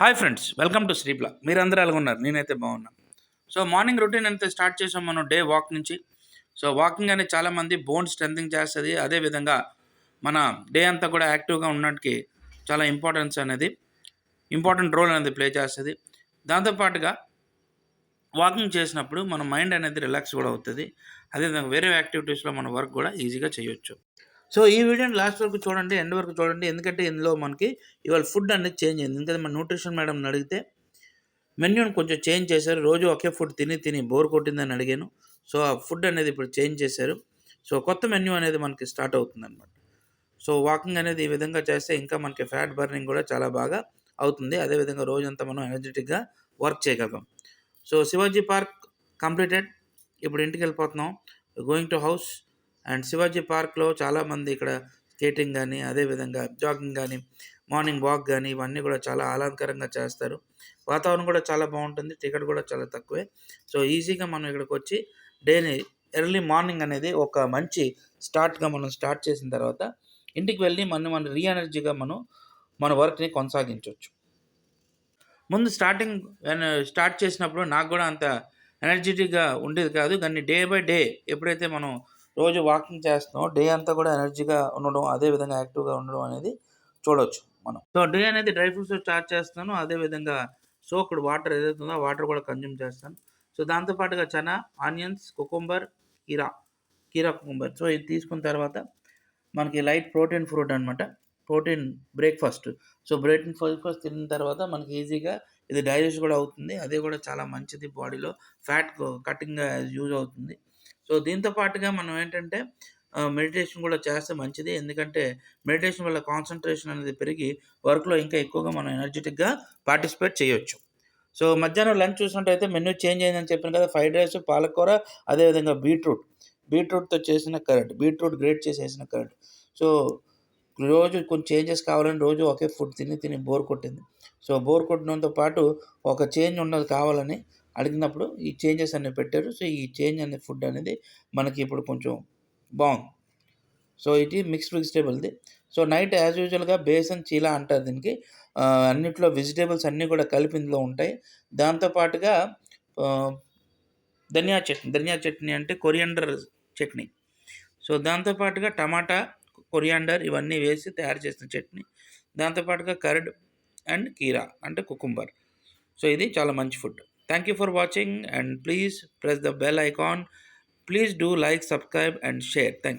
Hi friends, welcome to Sripla. మీరందరూ ఎలాగున్నారు? నేనైతే బాగున్నాను. సో మార్నింగ్ రొటీన్ అయితే స్టార్ట్ చేసాం మనం డే వాక్ నుంచి. సో వాకింగ్ అనేది చాలామంది బోన్ స్ట్రెంథింగ్ చేస్తుంది. అదేవిధంగా మన డే అంతా కూడా యాక్టివ్గా ఉన్నట్టుకి చాలా ఇంపార్టెంట్ రోల్ అనేది ప్లే చేస్తుంది. దాంతోపాటుగా వాకింగ్ చేసినప్పుడు మన మైండ్ అనేది రిలాక్స్ కూడా అవుతుంది. అదేవిధంగా వేరే యాక్టివిటీస్లో మన వర్క్ కూడా ఈజీగా చేయొచ్చు. సో ఈ వీడియోని లాస్ట్ వరకు చూడండి, ఎండ్ వరకు చూడండి. ఎందుకంటే ఇందులో మనకి ఇవాళ ఫుడ్ అనేది చేంజ్ అయింది. ఎందుకంటే మన న్యూట్రిషన్ మేడంని అడిగితే మెన్యూని కొంచెం చేంజ్ చేశారు. రోజు ఒకే ఫుడ్ తిని బోర్ కొట్టిందని అడిగాను. సో ఆ ఫుడ్ అనేది ఇప్పుడు చేంజ్ చేశారు. సో కొత్త మెన్యూ అనేది మనకి స్టార్ట్ అవుతుందన్నమాట. సో వాకింగ్ అనేది ఈ విధంగా చేస్తే ఇంకా మనకి ఫ్యాట్ బర్నింగ్ కూడా చాలా బాగా అవుతుంది. అదేవిధంగా రోజంతా మనం ఎనర్జెటిక్గా వర్క్ చేయగలం. So Shivaji park completed. ఇప్పుడు ఇంటికి వెళ్ళిపోతున్నాం. Going to house. And Shivaji పార్క్లో చాలామంది ఇక్కడ స్కేటింగ్ కానీ, అదేవిధంగా జాగింగ్ కానీ, మార్నింగ్ వాక్ కానీ ఇవన్నీ కూడా చాలా ఆహ్లాదకరంగా చేస్తారు. వాతావరణం కూడా చాలా బాగుంటుంది. టికెట్ కూడా చాలా తక్కువే. సో ఈజీగా మనం ఇక్కడికి వచ్చి డేని ఎర్లీ మార్నింగ్ అనేది ఒక మంచి స్టార్ట్గా మనం స్టార్ట్ చేసిన తర్వాత ఇంటికి వెళ్ళి మన రీ ఎనర్జీగా మన వర్క్ని కొనసాగించవచ్చు. ముందు స్టార్ట్ చేసినప్పుడు నాకు కూడా అంత ఎనర్జెటిక్గా ఉండేది కాదు. కానీ డే బై డే ఎప్పుడైతే మనం రోజు వాకింగ్ చేస్తున్నామో డే అంతా కూడా ఎనర్జీగా ఉండడం, అదేవిధంగా యాక్టివ్గా ఉండడం అనేది చూడవచ్చు మనం. సో డే అనేది డ్రై ఫ్రూట్స్ స్టార్ట్ చేస్తున్నాను. అదేవిధంగా సోక్డ్ వాటర్ ఏదైతే ఉందో ఆ వాటర్ కూడా కన్జ్యూమ్ చేస్తాను. సో దాంతోపాటుగా చనా, ఆనియన్స్, కుకుంబర్, కీరా కుకుంబర్. సో ఇది తీసుకున్న తర్వాత మనకి లైట్ ప్రోటీన్ ఫ్రూట్ అనమాట. Protein breakfast. సో బ్రేక్ఫాస్ట్ తిన్న తర్వాత మనకి ఈజీగా ఇది డైజెస్ట్ కూడా అవుతుంది. అది కూడా చాలా మంచిది బాడీలో. ఫ్యాట్ కటింగ్గా యూజ్ అవుతుంది. సో దీంతో పాటుగా మనం ఏంటంటే మెడిటేషన్ కూడా చేస్తే మంచిది. ఎందుకంటే మెడిటేషన్ వల్ల కాన్సంట్రేషన్ అనేది పెరిగి వర్క్లో ఇంకా ఎక్కువగా మనం ఎనర్జెటిక్గా పార్టిసిపేట్ చేయొచ్చు. సో మధ్యాహ్నం లంచ్ చూసినట్టయితే మెనూ చేంజ్ అయిందని చెప్పాను కదా. ఫ్రైడ్ రైస్, పాలకూర, అదేవిధంగా బీట్రూట్తో చేసిన కర్డ్, బీట్రూట్ గ్రేట్ చేసేసిన కర్డ్. సో రోజు కొంచెం చేంజెస్ కావాలని రోజు ఒకే ఫుడ్ తిని బోర్ కొట్టింది. సో బోర్ కొట్టడంతో పాటు ఒక చేంజ్ ఉన్నది కావాలని అడిగినప్పుడు ఈ చేంజెస్ అనేవి పెట్టారు. సో ఈ చేంజ్ అనే ఫుడ్ అనేది మనకి ఇప్పుడు కొంచెం బాగుంది. సో ఇది మిక్స్డ్ వెజిటేబుల్ది. సో నైట్ యాజ్ యూజువల్గా బేసన్ చీలా అంటారు దీనికి. అన్నిట్లో వెజిటేబుల్స్ అన్నీ కూడా కలిపి ఇందులో ఉంటాయి. దాంతోపాటుగా ధనియా చట్నీ అంటే కొరియాండర్ చట్నీ. సో దాంతోపాటుగా టమాటా, కొరియాండర్ ఇవన్నీ వేసి తయారు చేసిన చట్నీ. దాంతోపాటుగా కర్డ్ అండ్ కీరా అంటే కుకుంబర్. సో ఇది చాలా మంచి food. Thank you for watching and please press the bell icon. Please do like, subscribe and share. Thank you.